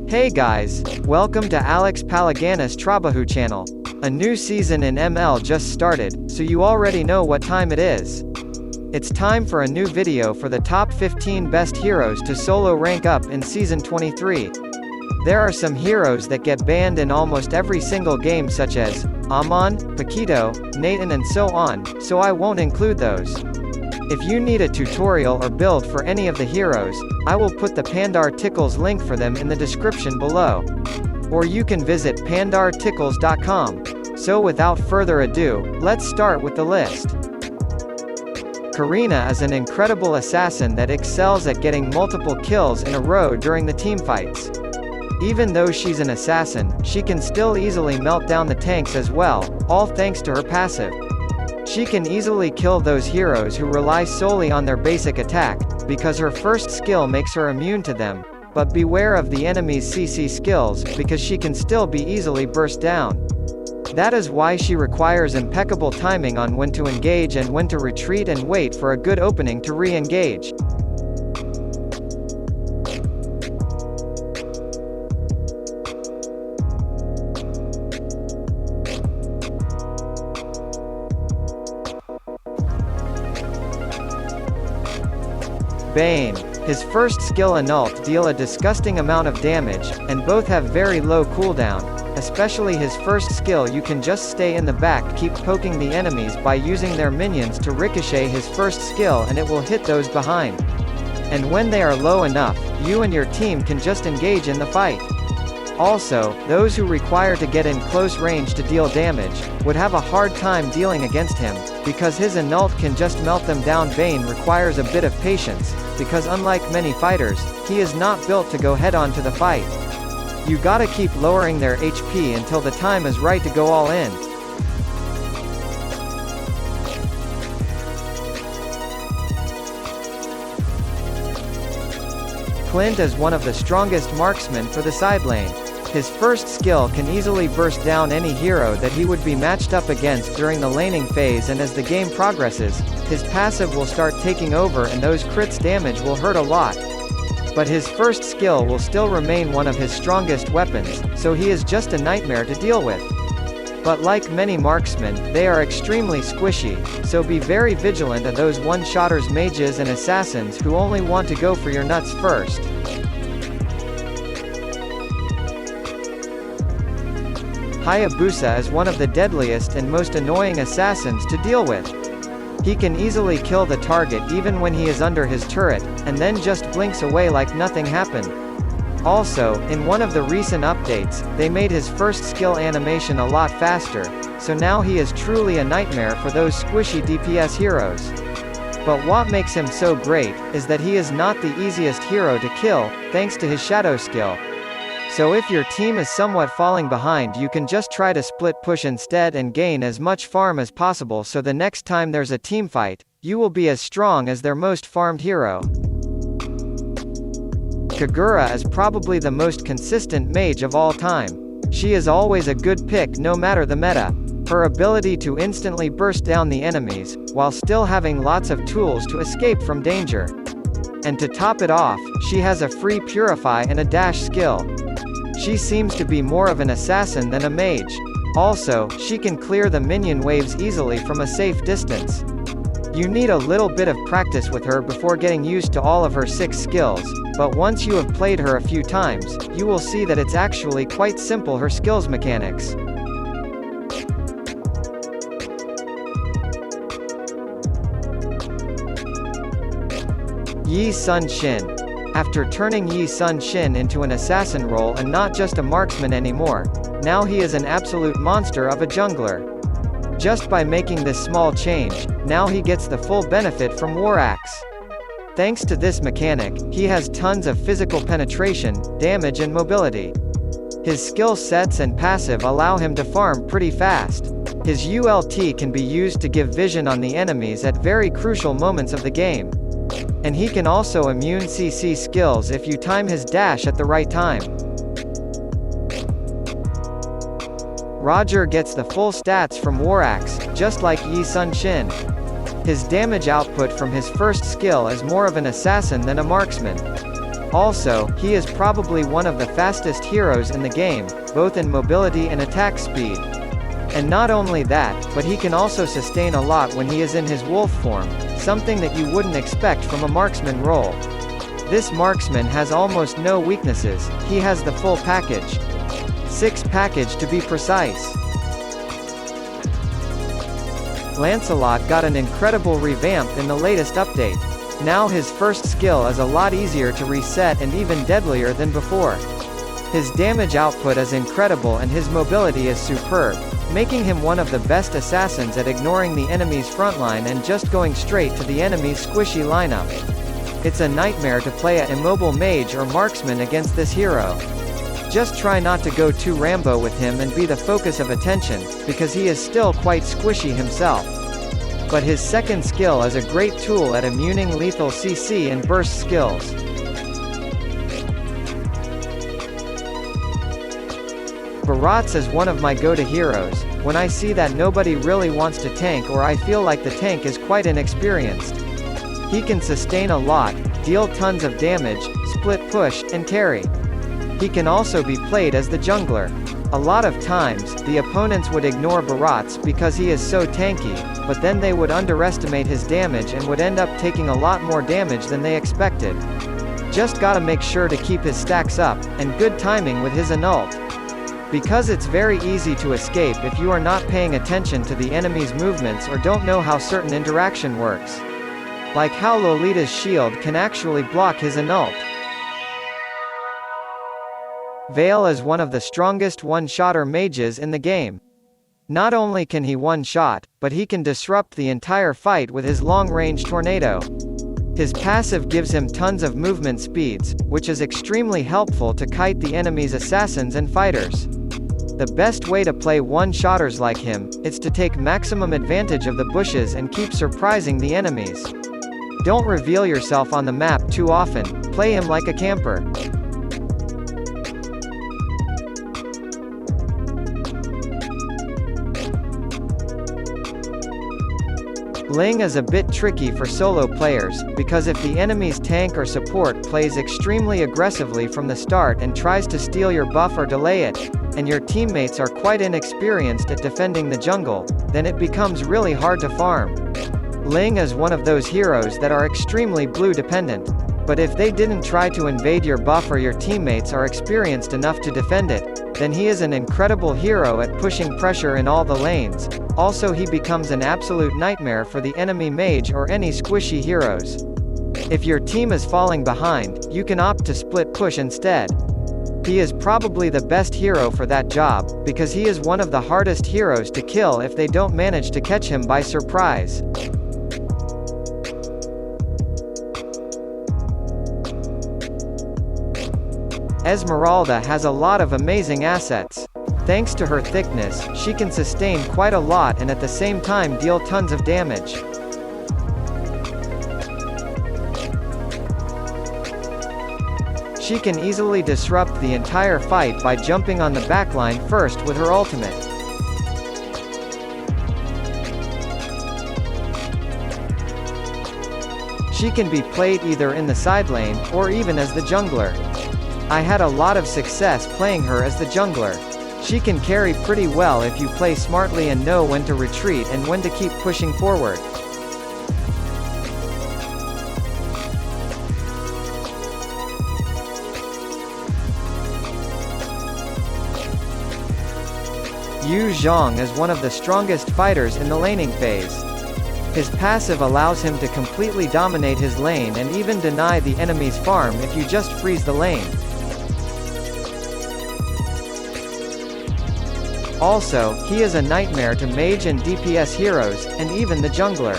Hey guys, welcome to Alex Palaganis Trabawho Channel. A new season in ML just started, so you already know what time it is. It's time for a new video for the top 15 best heroes to solo rank up in Season 23. There are some heroes that get banned in almost every single game such as Amon, Paquito, Nathan and so on, so I won't include those. If you need a tutorial or build for any of the heroes, I will put the PandarTickles link for them in the description below. Or you can visit pandartickles.com. So without further ado, let's start with the list. Karina is an incredible assassin that excels at getting multiple kills in a row during the teamfights. Even though she's an assassin, she can still easily melt down the tanks as well, all thanks to her passive. She can easily kill those heroes who rely solely on their basic attack, because her first skill makes her immune to them, but beware of the enemy's CC skills, because she can still be easily burst down. That is why she requires impeccable timing on when to engage and when to retreat and wait for a good opening to re-engage. Bane. His first skill and ult deal a disgusting amount of damage, and both have very low cooldown. Especially his first skill, you can just stay in the back, keep poking the enemies by using their minions to ricochet his first skill, and it will hit those behind. And when they are low enough, you and your team can just engage in the fight. Also, those who require to get in close range to deal damage, would have a hard time dealing against him, because his ult can just melt them down. Bane requires a bit of patience, because unlike many fighters, he is not built to go head-on to the fight. You gotta keep lowering their HP until the time is right to go all in. Clint is one of the strongest marksmen for the side lane. His first skill can easily burst down any hero that he would be matched up against during the laning phase, and as the game progresses, his passive will start taking over and those crits damage will hurt a lot. But his first skill will still remain one of his strongest weapons, so he is just a nightmare to deal with. But like many marksmen, they are extremely squishy, so be very vigilant of those one-shotters, mages and assassins who only want to go for your nuts first. Hayabusa is one of the deadliest and most annoying assassins to deal with. He can easily kill the target even when he is under his turret, and then just blinks away like nothing happened. Also, in one of the recent updates, they made his first skill animation a lot faster, so now he is truly a nightmare for those squishy DPS heroes. But what makes him so great, is that he is not the easiest hero to kill, thanks to his shadow skill. So if your team is somewhat falling behind, you can just try to split push instead and gain as much farm as possible, so the next time there's a teamfight, you will be as strong as their most farmed hero. Kagura is probably the most consistent mage of all time. She is always a good pick no matter the meta. Her ability to instantly burst down the enemies, while still having lots of tools to escape from danger. And to top it off, she has a free purify and a dash skill. She seems to be more of an assassin than a mage. Also, she can clear the minion waves easily from a safe distance. You need a little bit of practice with her before getting used to all of her 6 skills, but once you have played her a few times, you will see that it's actually quite simple, her skills mechanics. Sun-shin. After turning Sun-shin into an assassin role and not just a marksman anymore, now he is an absolute monster of a jungler. Just by making this small change, now he gets the full benefit from War Axe. Thanks to this mechanic, he has tons of physical penetration, damage and mobility. His skill sets and passive allow him to farm pretty fast. His ult can be used to give vision on the enemies at very crucial moments of the game. And he can also immune CC skills if you time his dash at the right time. Roger gets the full stats from War Axe, just like Sun-shin. His damage output from his first skill is more of an assassin than a marksman. Also, he is probably one of the fastest heroes in the game, both in mobility and attack speed. And not only that, but he can also sustain a lot when he is in his wolf form, something that you wouldn't expect from a marksman role. This marksman has almost no weaknesses, he has the full package. 6 package to be precise. Lancelot got an incredible revamp in the latest update. Now his first skill is a lot easier to reset and even deadlier than before. His damage output is incredible and his mobility is superb, making him one of the best assassins at ignoring the enemy's frontline and just going straight to the enemy's squishy lineup. It's a nightmare to play an immobile mage or marksman against this hero. Just try not to go too Rambo with him and be the focus of attention, because he is still quite squishy himself. But his second skill is a great tool at immuning lethal CC and burst skills. Barats is one of my go-to heroes, when I see that nobody really wants to tank or I feel like the tank is quite inexperienced. He can sustain a lot, deal tons of damage, split push, and carry. He can also be played as the jungler. A lot of times, the opponents would ignore Barats because he is so tanky, but then they would underestimate his damage and would end up taking a lot more damage than they expected. Just gotta make sure to keep his stacks up, and good timing with his ult. Because it's very easy to escape if you are not paying attention to the enemy's movements or don't know how certain interaction works. Like how Lolita's shield can actually block his ult. Vale is one of the strongest one-shotter mages in the game. Not only can he one-shot, but he can disrupt the entire fight with his long-range tornado. His passive gives him tons of movement speeds, which is extremely helpful to kite the enemy's assassins and fighters. The best way to play one-shotters like him is to take maximum advantage of the bushes and keep surprising the enemies. Don't reveal yourself on the map too often, play him like a camper. Ling is a bit tricky for solo players, because if the enemy's tank or support plays extremely aggressively from the start and tries to steal your buff or delay it, and your teammates are quite inexperienced at defending the jungle, then it becomes really hard to farm. Ling is one of those heroes that are extremely blue dependent. But if they didn't try to invade your buff or your teammates are experienced enough to defend it, then he is an incredible hero at pushing pressure in all the lanes. Also he becomes an absolute nightmare for the enemy mage or any squishy heroes. If your team is falling behind, you can opt to split push instead. He is probably the best hero for that job, because he is one of the hardest heroes to kill if they don't manage to catch him by surprise. Esmeralda has a lot of amazing assets. Thanks to her thickness, she can sustain quite a lot and at the same time deal tons of damage. She can easily disrupt the entire fight by jumping on the backline first with her ultimate. She can be played either in the side lane, or even as the jungler. I had a lot of success playing her as the jungler. She can carry pretty well if you play smartly and know when to retreat and when to keep pushing forward. Zhong is one of the strongest fighters in the laning phase. His passive allows him to completely dominate his lane and even deny the enemy's farm if you just freeze the lane. Also, he is a nightmare to mage and DPS heroes, and even the jungler.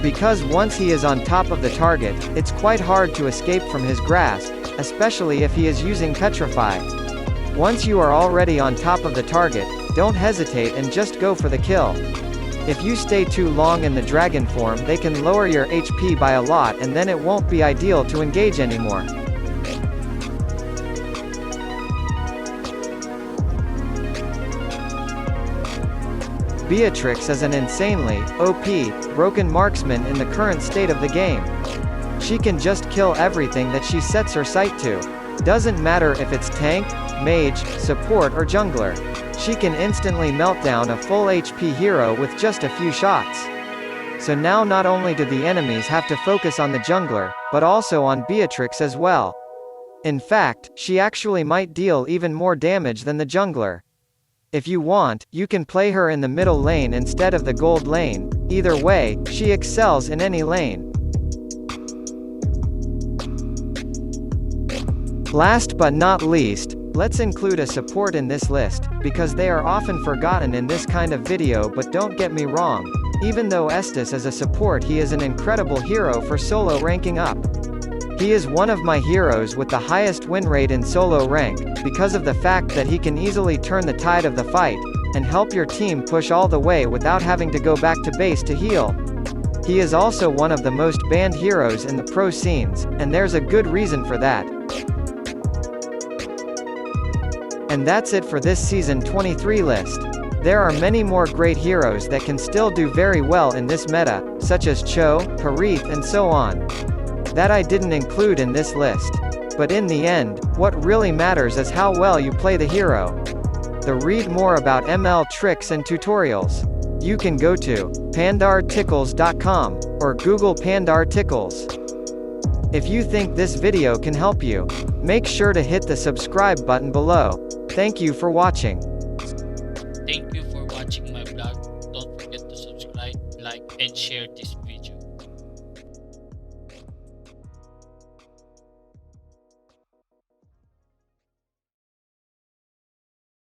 Because once he is on top of the target, it's quite hard to escape from his grasp, especially if he is using Petrify. Once you are already on top of the target, don't hesitate and just go for the kill. If you stay too long in the dragon form, they can lower your HP by a lot and then it won't be ideal to engage anymore. Beatrix is an insanely OP, broken marksman in the current state of the game. She can just kill everything that she sets her sight to. Doesn't matter if it's tank, mage, support or jungler. She can instantly melt down a full HP hero with just a few shots. So now not only do the enemies have to focus on the jungler, but also on Beatrix as well. In fact, she actually might deal even more damage than the jungler. If you want, you can play her in the middle lane instead of the gold lane. Either way, she excels in any lane. Last but not least, let's include a support in this list, because they are often forgotten in this kind of video. But don't get me wrong, even though Estes is a support, he is an incredible hero for solo ranking up. He is one of my heroes with the highest win rate in solo rank, because of the fact that he can easily turn the tide of the fight, and help your team push all the way without having to go back to base to heal. He is also one of the most banned heroes in the pro scenes, and there's a good reason for that. And that's it for this Season 23 list. There are many more great heroes that can still do very well in this meta, such as Cho, Harith and so on, that I didn't include in this list. But in the end, what really matters is how well you play the hero. Read more about ML tricks and tutorials. You can go to pandartickles.com, or Google pandartickles. If you think this video can help you, make sure to hit the subscribe button below. Thank you for watching. Thank you for watching my vlog. Don't forget to subscribe, like, and share this video.